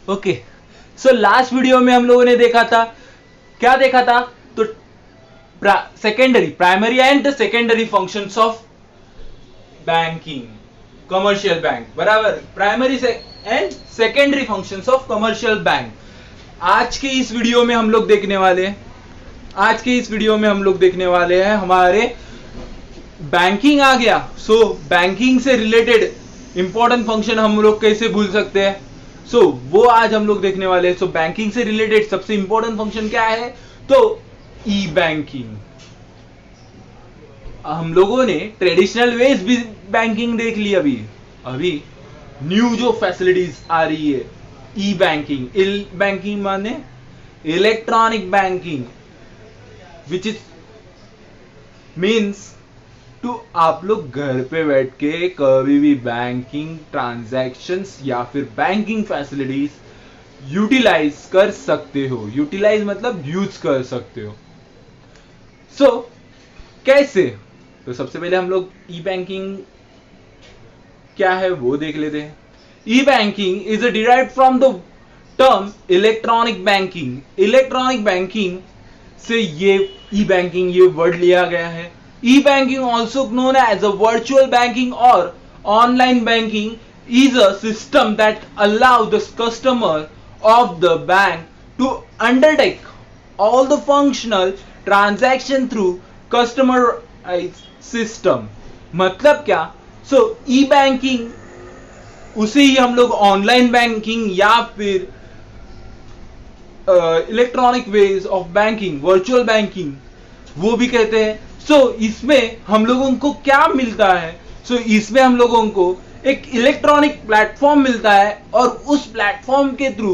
Okay, so last video में हम लोगों ने देखा था, क्या देखा था? तो secondary, primary and secondary functions of banking, commercial bank, बराबर, primary and secondary functions of commercial bank. आज के इस वीडियो में हम लोग देखने वाले हैं, हमारे बैंकिंग आ गया। सो बैंकिंग से रिलेटेड इंपॉर्टेंट फंक्शन हम लोग कैसे भूल सकते हैं? सो वो आज हम लोग देखने वाले हैं। सो बैंकिंग से रिलेटेड सबसे इंपॉर्टेंट फंक्शन क्या है? तो ई बैंकिंग। हम लोगों ने ट्रेडिशनल वेज भी बैंकिंग देख ली, अभी न्यू जो फैसिलिटीज आ रही है, ई बैंकिंग। ई बैंकिंग माने electronic banking, which is means to आप लोग घर पे बैठ के कभी भी बैंकिंग ट्रांजैक्शंस या फिर बैंकिंग फैसिलिटीज यूटिलाइज कर सकते हो। यूटिलाइज मतलब यूज कर सकते हो। सो कैसे? तो सबसे पहले हम लोग ई बैंकिंग क्या है वो देख लेते हैं। E banking is derived from the term electronic banking. Electronic banking से ये ई बैंकिंग ये वर्ड लिया गया है। E-banking, also known as a virtual banking or online banking, is a system that allows the customer of the bank to undertake all the functional transaction through customized system. मतलब क्या? So E-banking उसे ही हम लोग online banking या फिर electronic ways of banking, virtual banking वो भी कहते हैं। सो इसमें हम लोगों को क्या मिलता है? सो इसमें हम लोगों को एक इलेक्ट्रॉनिक प्लेटफॉर्म मिलता है और उस प्लेटफॉर्म के थ्रू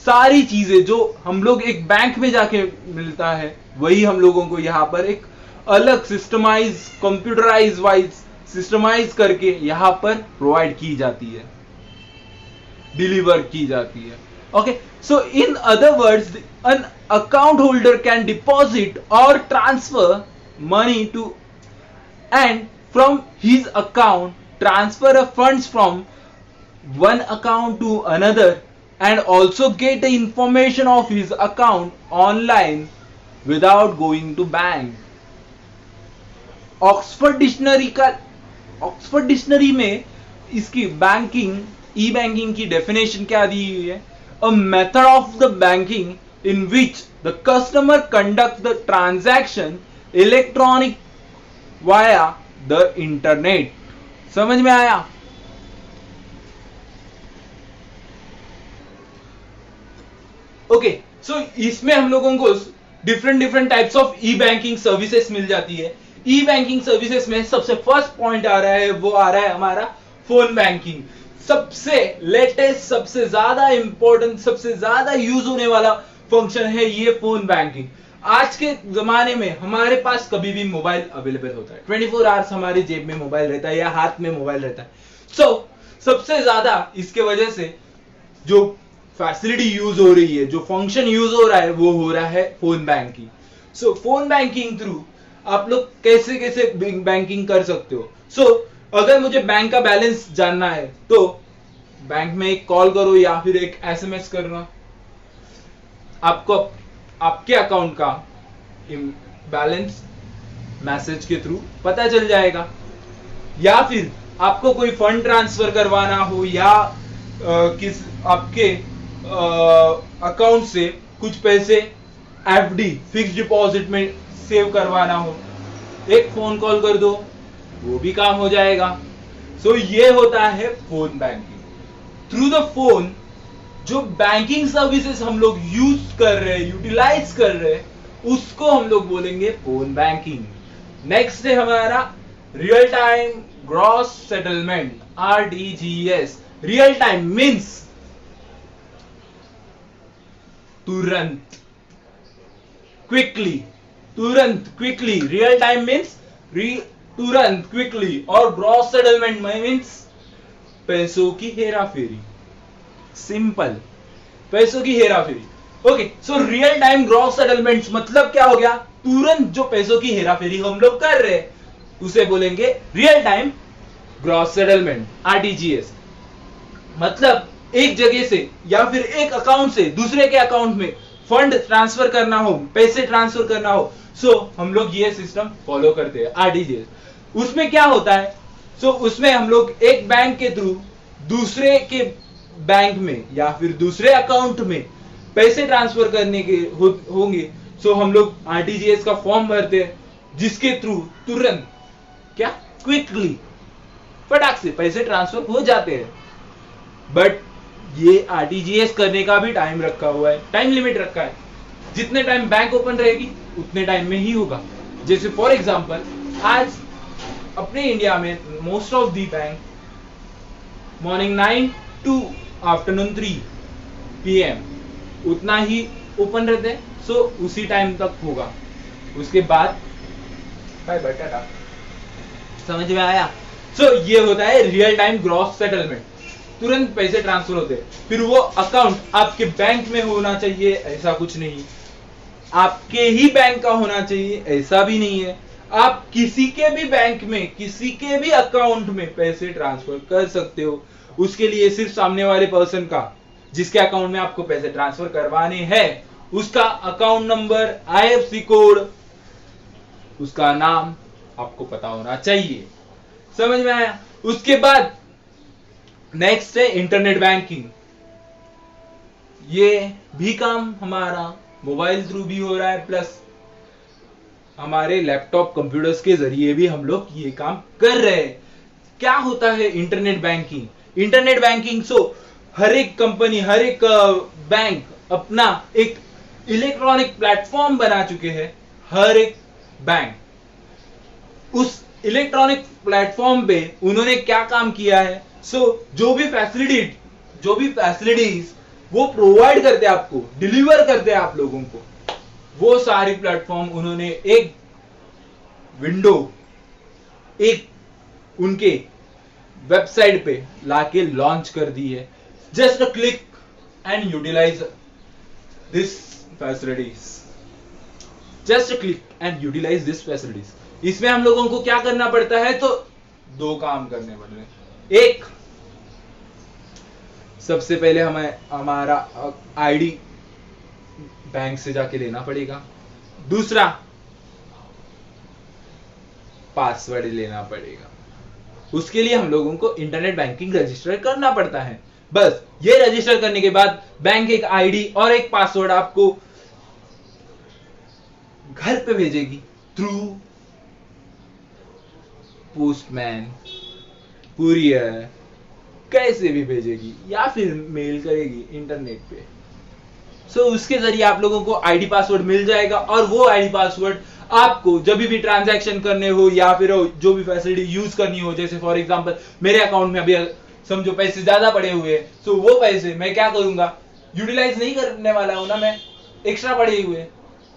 सारी चीजें जो हम लोग एक बैंक में जाके मिलता है वही हम लोगों को यहाँ पर एक अलग सिस्टमाइज, कंप्यूटराइज वाइज सिस्टमाइज करके यहाँ पर प्रोवाइड की जाती है, डिलीवर की जाती है। Okay, so in other words, an account holder can deposit or transfer money to and from his account transfer of funds from one account to another and also get the information of his account online without going to bank. Oxford dictionary में इसकी banking, e banking की definition क्या दी हुई है? A method of the banking in which the customer conducts the transaction electronic via the internet. समझ में आया? Okay, सो इसमें हम लोगों को different types of E banking services मिल जाती है। ई बैंकिंग सर्विसेज में सबसे फर्स्ट पॉइंट आ रहा है, वो आ रहा है हमारा फोन बैंकिंग। सबसे लेटेस्ट, सबसे ज्यादा इंपॉर्टेंट, सबसे ज्यादा यूज होने वाला फंक्शन है ये फोन बैंकिंग। आज के जमाने में हमारे पास कभी भी मोबाइल अवेलेबल होता है, 24 आवर्स हमारी जेब में मोबाइल रहता है या हाथ में मोबाइल रहता है। सो सबसे ज्यादा इसके वजह से जो फैसिलिटी यूज हो रही है, जो फंक्शन यूज हो रहा है वो हो रहा है फोन बैंकिंग। सो फोन बैंकिंग थ्रू आप लोग कैसे कैसे बैंकिंग कर सकते हो? सो अगर मुझे बैंक का बैलेंस जानना है तो बैंक में एक कॉल करो या फिर एक एसएमएस करना, आपको आपके अकाउंट का बैलेंस मैसेज के थ्रू पता चल जाएगा। या फिर आपको कोई फंड ट्रांसफर करवाना हो या किस आपके अकाउंट से कुछ पैसे एफडी, फिक्स डिपॉजिट में सेव करवाना हो, एक फोन कॉल कर दो, वो भी काम हो जाएगा। सो ये होता है phone banking. Through the phone जो बैंकिंग सर्विसेज हम लोग यूज कर रहे हैं, यूटिलाइज कर रहे हैं, उसको हम लोग बोलेंगे फोन बैंकिंग। नेक्स्ट है हमारा real time gross settlement, RTGS। Real time means तुरंत, क्विकली, रियल टाइम मीन्स तुरंत, क्विकली। और ग्रॉस सेटलमेंट मीन्स पैसों की हेराफेरी, सिंपल, पैसों की हेराफेरी। Okay, so real time gross settlement मतलब क्या हो गया? तुरंत जो पैसों की हेराफेरी हम लोग कर रहे हैं उसे बोलेंगे real time gross settlement, RTGS। मतलब एक जगह से या फिर एक अकाउंट से दूसरे के अकाउंट में फंड ट्रांसफर करना हो, पैसे ट्रांसफर करना हो, सो हम लोग ये सिस्टम फॉलो करते हैं आरटीजीएस। उसमें क्या होता है, सो उसमें हम लोग एक बैंक के थ्रू दूसरे के बैंक में या फिर दूसरे अकाउंट में पैसे ट्रांसफर करने के होंगे, सो हम लोग आरटीजीएस का फॉर्म भरते हैं, जिसके थ्रू तुरंत क्या क्विकली फटाक से पैसे ट्रांसफर हो जाते हैं। बट ये आरटीजीएस करने का भी टाइम रखा हुआ है, टाइम लिमिट रखा है। जितने टाइम बैंक ओपन रहेगी उतने टाइम में ही होगा। जैसे फॉर एग्जांपल आज अपने इंडिया में most of the bank morning 9 to afternoon 3 PM उतना ही ओपन रहते हैं, सो उसी टाइम तक होगा। उसके बाद बाय बाय टाटा। समझ में आया? सो ये होता है रियल टाइम ग्रॉस सेटलमेंट, तुरंत पैसे ट्रांसफर होते हैं। फिर वो अकाउंट आपके बैंक में होना चाहिए ऐसा कुछ नहीं, आपके ही बैंक का होना चाहिए ऐसा भी नहीं है। आप किसी के भी बैंक में किसी के भी अकाउंट में पैसे ट्रांसफर कर सकते हो। उसके लिए सिर्फ सामने वाले पर्सन का, जिसके अकाउंट में आपको पैसे ट्रांसफर करवाने हैं, उसका अकाउंट नंबर, IFSC कोड, उसका नाम आपको पता होना चाहिए। समझ में आया? उसके बाद नेक्स्ट है इंटरनेट बैंकिंग। ये भी काम हमारा मोबाइल थ्रू भी हो रहा है, प्लस हमारे लैपटॉप कंप्यूटर्स के जरिए भी हम लोग ये काम कर रहे हैं। क्या होता है internet banking? Internet banking so हर एक कंपनी, हर एक बैंक अपना एक इलेक्ट्रॉनिक प्लेटफॉर्म बना चुके हैं। हर एक बैंक उस इलेक्ट्रॉनिक प्लेटफॉर्म पे उन्होंने क्या काम किया है, सो जो भी फैसिलिटीज वो प्रोवाइड करते हैं, आपको डिलीवर करते हैं आप लोगों को, वो सारी प्लेटफॉर्म उन्होंने एक विंडो, एक उनके वेबसाइट पे लाके लॉन्च कर दी है। Just a click and utilise this facilities, just a click and utilise this facilities. इसमें हम लोगों को क्या करना पड़ता है, तो दो काम करने पड़ रहे हैं। एक, सबसे पहले हमें हमारा आईडी बैंक से जाके लेना पड़ेगा। दूसरा, पासवर्ड लेना पड़ेगा। उसके लिए हम लोगों को इंटरनेट बैंकिंग रजिस्टर करना पड़ता है। बस ये रजिस्टर करने के बाद बैंक एक आईडी और एक पासवर्ड आपको घर पे भेजेगी थ्रू पोस्टमैन, कुरियर, कैसे भी भेजेगी या फिर मेल करेगी इंटरनेट पे। सो उसके जरिए आप लोगों को आईडी पासवर्ड मिल जाएगा, और वो आईडी पासवर्ड आपको जब भी ट्रांजैक्शन करने हो या फिर जो भी फैसिलिटी यूज करनी हो, जैसे फॉर एग्जांपल मेरे अकाउंट में अभी समझो पैसे ज्यादा पड़े हुए हैं, सो वो पैसे मैं क्या करूंगा, यूटिलाइज नहीं करने वाला हूं ना, मैं एक्स्ट्रा पड़े हुए,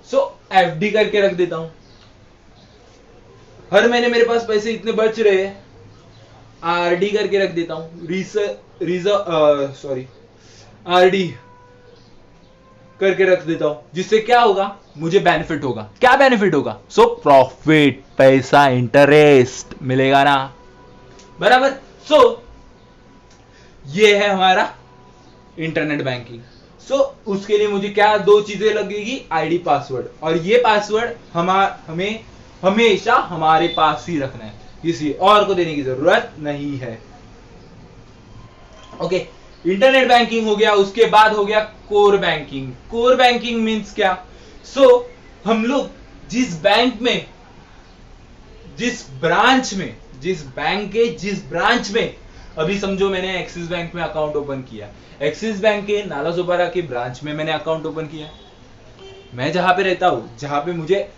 सो FD करके रख देता हूं। हर महीने मेरे पास पैसे इतने बच रहे हैं, RD करके रख देता हूं, RD करके रख देता हूं, जिससे क्या होगा, मुझे बेनिफिट होगा। क्या बेनिफिट होगा? सो प्रॉफिट, पैसा, इंटरेस्ट मिलेगा ना, बराबर। सो ये है हमारा इंटरनेट बैंकिंग। सो उसके लिए मुझे क्या दो चीजें लगेगी, आईडी पासवर्ड, और ये पासवर्ड हमें हमेशा हमारे पास ही रखना है, किसी और को देने की जरूरत नहीं है। ओके, इंटरनेट बैंकिंग हो गया। उसके बाद हो गया core banking. Core banking means क्या, सो हम लोग जिस बैंक में, जिस ब्रांच में अभी समझो मैंने एक्सिस बैंक में अकाउंट ओपन किया, एक्सिस बैंक के नालासोपारा के ब्रांच में मैंने अकाउंट ओपन किया। मैं जहां पे रहता हूं, जहां पे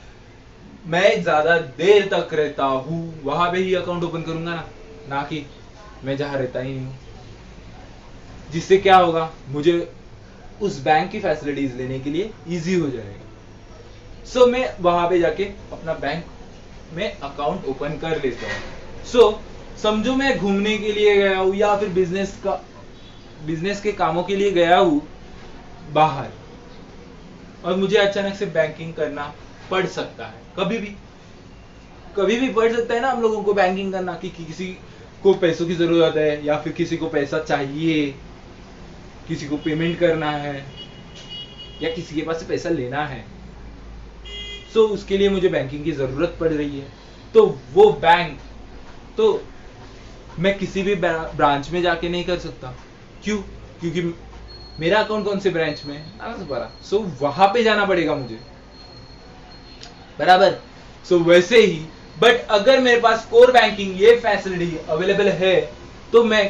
मैं ज्यादा देर तक रहता हूं, वहां पे ही अकाउंट ओपन करूंगा ना कि मैं जहां रहता ही नहीं हूं। जिससे क्या होगा, मुझे उस बैंक की फैसिलिटीज लेने के लिए इजी हो जाएगा। सो मैं वहां पे जाके अपना बैंक में अकाउंट ओपन कर लेता हूं। सो समझो मैं घूमने के लिए गया हूं या फिर बिजनेस के कामों के लिए गया हूं बाहर, और मुझे अचानक से बैंकिंग करना पड़ सकता है, कभी भी पड़ सकता है ना हम लोगों को बैंकिंग करना, कि किसी को पैसों की जरूरत है या फिर किसी को पैसा चाहिए, किसी को पेमेंट करना है या किसी के पास से पैसा लेना है, सो उसके लिए मुझे बैंकिंग की जरूरत पड़ रही है। तो वो बैंक तो मैं किसी भी ब्रांच में जाके नहीं कर सकता। क्यों? क्योंकि मेरा अकाउंट कौन से ब्रांच में है, सो वहां पे जाना पड़ेगा मुझे, बराबर। सो वैसे ही बट अगर मेरे पास कोर बैंकिंग ये फैसिलिटी अवेलेबल है, तो मैं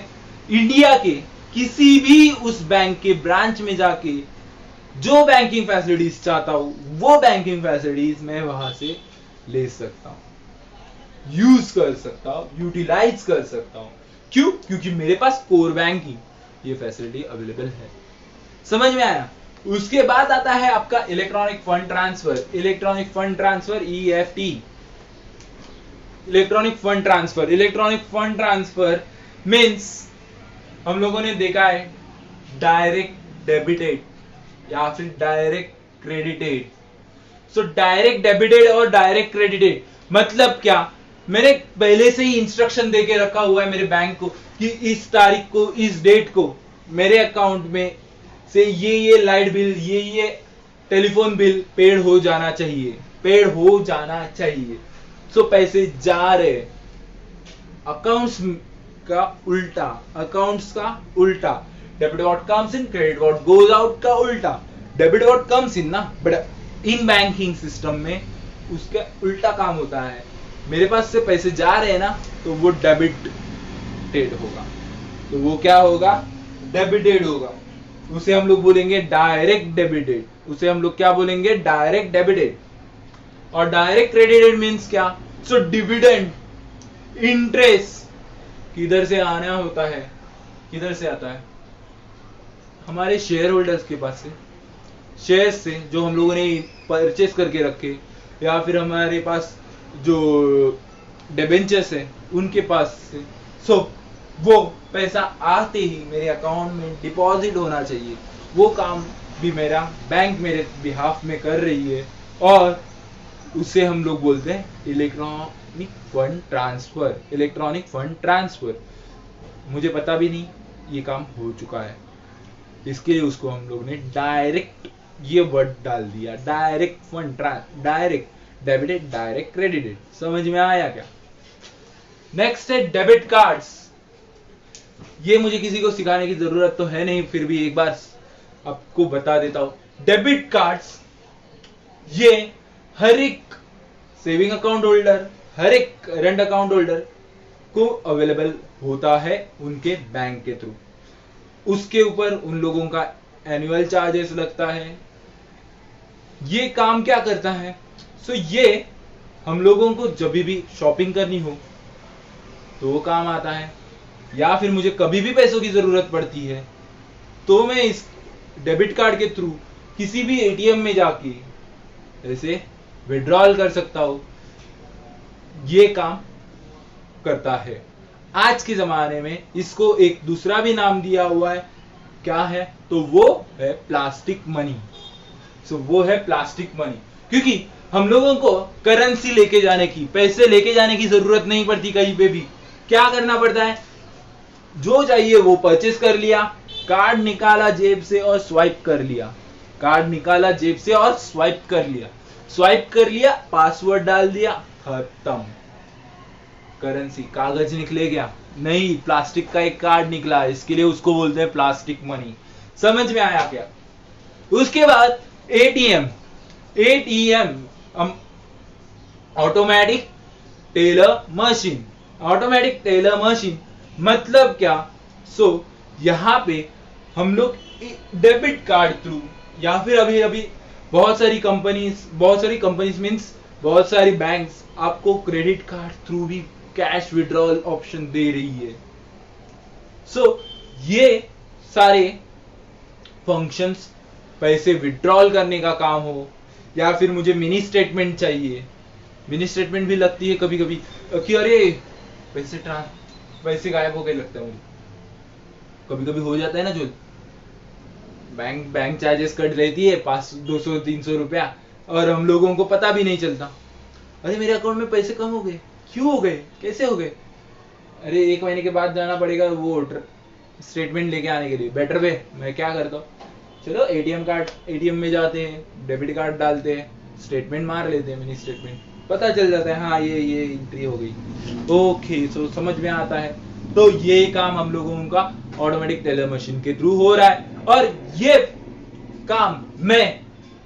इंडिया के किसी भी उस बैंक के ब्रांच में जाके जो बैंकिंग फैसिलिटीज चाहता हूं वो बैंकिंग फैसिलिटीज मैं वहां से ले सकता हूं, यूज कर सकता हूं, यूटिलाइज कर सकता हूं। क्यों? क्योंकि मेरे पास कोर बैंकिंग ये फैसिलिटी अवेलेबल है। समझ में आया? उसके बाद आता है आपका electronic fund transfer. Electronic fund transfer EFT, electronic fund transfer. Electronic fund transfer means हम लोगों ने देखा है डायरेक्ट डेबिटेड या फिर direct credited. So direct debited और डायरेक्ट क्रेडिटेड मतलब क्या? मैंने पहले से ही इंस्ट्रक्शन देके रखा हुआ है मेरे बैंक को कि इस तारीख को, इस डेट को मेरे अकाउंट में से ये लाइट बिल, ये टेलीफोन बिल पेड हो जाना चाहिए, पेड हो जाना चाहिए। सो पैसे जा रहे अकाउंट्स का उल्टा, अकाउंट्स का उल्टा। Debit what comes in, credit what goes out का उल्टा। डेबिट व्हाट कम्स इन ना, बट इन बैंकिंग सिस्टम में उसका उल्टा काम होता है। मेरे पास से पैसे जा रहे हैं ना, तो वो डेबिटेड होगा। तो वो क्या होगा? डेबिटेड होगा। उसे हम लोग बोलेंगे डायरेक्ट डेबिटेड। उसे हम लोग क्या बोलेंगे? Direct debited. और डायरेक्ट क्रेडिटेड मीन्स क्या? सो डिविडेंड, इंटरेस्ट किधर से आना होता है? किधर से आता है? हमारे शेयर होल्डर्स के पास से, शेयर से जो हम लोगों ने परचेस करके रखे, या फिर हमारे पास जो डिबेंचर्स है उनके पास से। सो वो पैसा आते ही मेरे अकाउंट में डिपॉजिट होना चाहिए। वो काम भी मेरा बैंक मेरे बिहाफ में कर रही है, और उसे हम लोग बोलते हैं electronic fund transfer. Electronic fund transfer मुझे पता भी नहीं ये काम हो चुका है, इसके लिए उसको हम लोग ने डायरेक्ट ये वर्ड डाल दिया, direct fund direct debited, direct credited. समझ में आया क्या? नेक्स्ट है डेबिट कार्ड्स। ये मुझे किसी को सिखाने की जरूरत तो है नहीं, फिर भी एक बार आपको बता देता हूं। डेबिट कार्ड्स ये हर एक सेविंग अकाउंट होल्डर, हर एक करंट अकाउंट होल्डर को अवेलेबल होता है उनके बैंक के थ्रू। उसके ऊपर उन लोगों का एनुअल चार्जेस लगता है। ये काम क्या करता है? सो ये हम लोगों को जब भी शॉपिंग करनी हो तो वो काम आता है, या फिर मुझे कभी भी पैसों की जरूरत पड़ती है तो मैं इस डेबिट कार्ड के थ्रू किसी भी एटीएम में जाके ऐसे विड्रॉल कर सकता हूं। ये काम करता है। आज के जमाने में इसको एक दूसरा भी नाम दिया हुआ है, क्या है? तो वो है प्लास्टिक मनी। सो वो है प्लास्टिक मनी, क्योंकि हम लोगों को करेंसी लेके जाने की, पैसे लेके जाने की जरूरत नहीं पड़ती। कहीं पे भी क्या करना पड़ता है? जो चाहिए वो परचेस कर लिया, कार्ड निकाला जेब से और स्वाइप कर लिया, कार्ड निकाला जेब से और स्वाइप कर लिया, स्वाइप कर लिया, पासवर्ड डाल दिया, खत्म। करेंसी कागज निकले क्या? नहीं, प्लास्टिक का एक कार्ड निकला, इसके लिए उसको बोलते हैं प्लास्टिक मनी। समझ में आया क्या? उसके बाद ATM. ATM automatic teller machine. Automatic teller machine मतलब क्या? सो यहां पे हम लोग डेबिट कार्ड थ्रू, या फिर अभी अभी बहुत सारी कंपनीज मींस बहुत सारी बैंक्स आपको क्रेडिट कार्ड थ्रू भी कैश विड्रॉल ऑप्शन दे रही है। सो ये सारे फंक्शंस, पैसे विड्रॉल करने का काम हो, या फिर मुझे मिनी स्टेटमेंट चाहिए, मिनी स्टेटमेंट भी लगती है कभी कभी कि अरे पैसे गायब हो गए, लगता है मुझे कभी कभी हो जाता है ना, जो बैंक चार्जेस कट लेती है 200-300 रुपया, और हम लोगों को पता भी नहीं चलता। अरे मेरे अकाउंट में पैसे कम हो गए, क्यों हो गए, कैसे हो गए? अरे 1 महीने के बाद जाना पड़ेगा वो स्टेटमेंट लेके आने के लिए बेटर वे मैं क्या करता हूँ, चलो एटीएम में जाते हैं, डेबिट कार्ड डालते हैं, स्टेटमेंट मार लेते हैं, मिनी स्टेटमेंट, पता चल जाता है हाँ ये एंट्री हो गई, ओके सो समझ में आता है। तो ये काम हम लोगों का ऑटोमेटिक टेलर मशीन के थ्रू हो रहा है, और ये काम मैं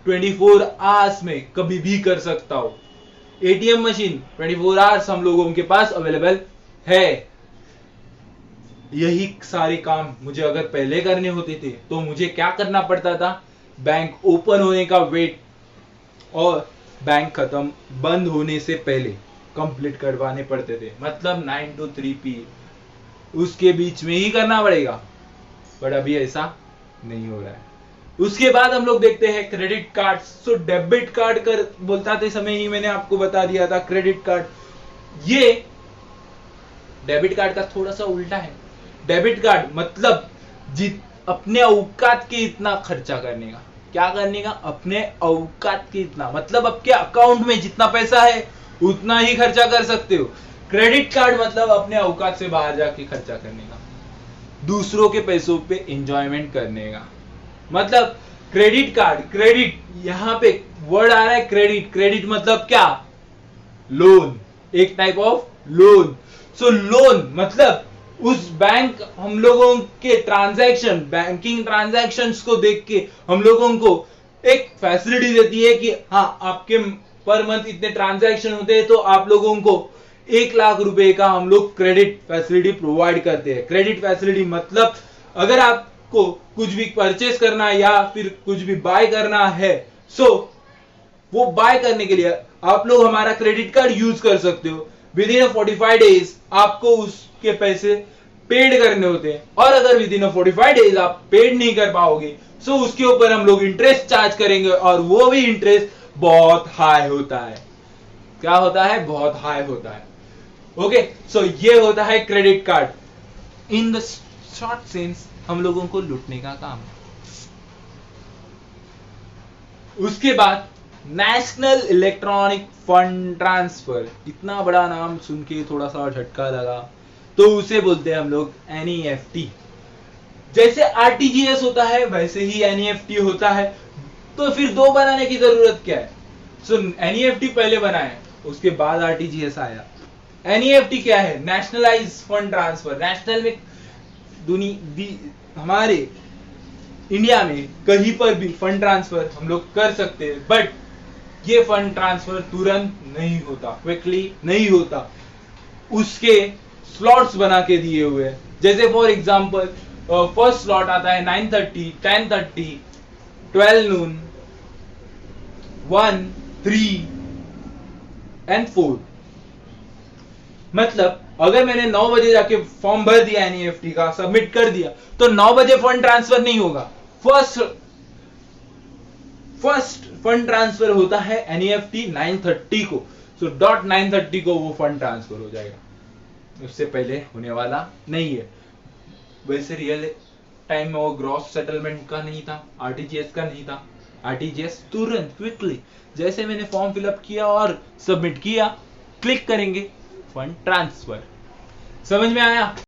24 आवर्स में कभी भी कर सकता हूं। एटीएम मशीन 24 आवर्स हम लोगों के पास अवेलेबल है। यही सारे काम मुझे अगर पहले करने होते थे तो मुझे क्या करना पड़ता था, बैंक ओपन होने का वेट और बैंक खत्म बंद होने से पहले कंप्लीट करवाने पड़ते थे, मतलब 9 to 3 PM उसके बीच में ही करना पड़ेगा, बट अभी ऐसा नहीं हो रहा है। उसके बाद हम लोग देखते हैं credit card. So debit card कर बोलते समय ही मैंने आपको बता दिया था क्रेडिट कार्ड, ये डेबिट कार्ड का थोड़ा सा उल्टा है। डेबिट कार्ड मतलब अपने औकात के इतना खर्चा करने का, क्या करने का, अपने औकात के इतना, मतलब आपके अकाउंट में जितना पैसा है उतना ही खर्चा कर सकते हो। क्रेडिट कार्ड मतलब अपने औकात से बाहर जाके खर्चा करने का, दूसरों के पैसों पे एंजॉयमेंट करने का। मतलब क्रेडिट कार्ड, क्रेडिट यहां पे वर्ड आ रहा है क्रेडिट, क्रेडिट मतलब क्या, लोन, एक type of loan. So loan मतलब उस बैंक हम लोगों के ट्रांजैक्शन, बैंकिंग ट्रांजैक्शंस को देख के हम लोगों को एक फैसिलिटी देती है कि हाँ आपके पर मंथ इतने ट्रांजैक्शन होते हैं तो आप लोगों को 1 लाख रुपए का हम लोग क्रेडिट फैसिलिटी प्रोवाइड करते हैं। क्रेडिट फैसिलिटी मतलब अगर आपको कुछ भी परचेस करना है या फिर कुछ भी बाय करना है, सो वो बाय करने के लिए आप लोग हमारा क्रेडिट कार्ड यूज कर सकते हो। विद इन 45 डेज आपको उसके पैसे पेड करने होते हैं, और अगर विद इन 45 डेज आप पेड नहीं कर पाओगे सो उसके ऊपर हम लोग इंटरेस्ट चार्ज करेंगे, और वो भी इंटरेस्ट बहुत हाई होता है। क्या होता है, बहुत हाई होता है। ओके सो ये होता है credit card. In the short sense हम लोगों को लूटने का काम। उसके बाद नेशनल इलेक्ट्रॉनिक फंड ट्रांसफर, इतना बड़ा नाम सुन के थोड़ा सा झटका लगा, तो उसे बोलते हैं हम लोग NEFT। जैसे RTGS होता है वैसे ही NEFT होता है, तो फिर दो बनाने की जरूरत क्या है। सो NEFT पहले बनाए, उसके बाद RTGS आया। NEFT क्या है, नेशनलाइज फंड ट्रांसफर। नेशनल में हमारे इंडिया में कहीं पर भी फंड ट्रांसफर हम लोग कर सकते हैं, बट ये फंड ट्रांसफर तुरंत नहीं होता, क्विकली नहीं होता, उसके स्लॉट्स बना के दिए हुए हैं। जैसे फॉर एग्जांपल फर्स्ट स्लॉट आता है 9:30, 10:30, 12 noon, 1, 3 and 4। मतलब अगर मैंने 9 बजे जाके फॉर्म भर दिया NEFT का, सबमिट कर दिया, तो 9 बजे फंड ट्रांसफर नहीं होगा। फर्स्ट फंड ट्रांसफर होता है NEFT 9:30 को। सो डॉट 9:30 को वो फंड ट्रांसफर हो जाएगा, उससे पहले होने वाला नहीं है। वैसे रियल टाइम में वो ग्रॉस सेटलमेंट का नहीं था, RTGS का नहीं था। RTGS तुरंत क्विकली, जैसे मैंने फॉर्म फिलअप किया और सबमिट किया, क्लिक करेंगे, फंड ट्रांसफर। समझ में आया?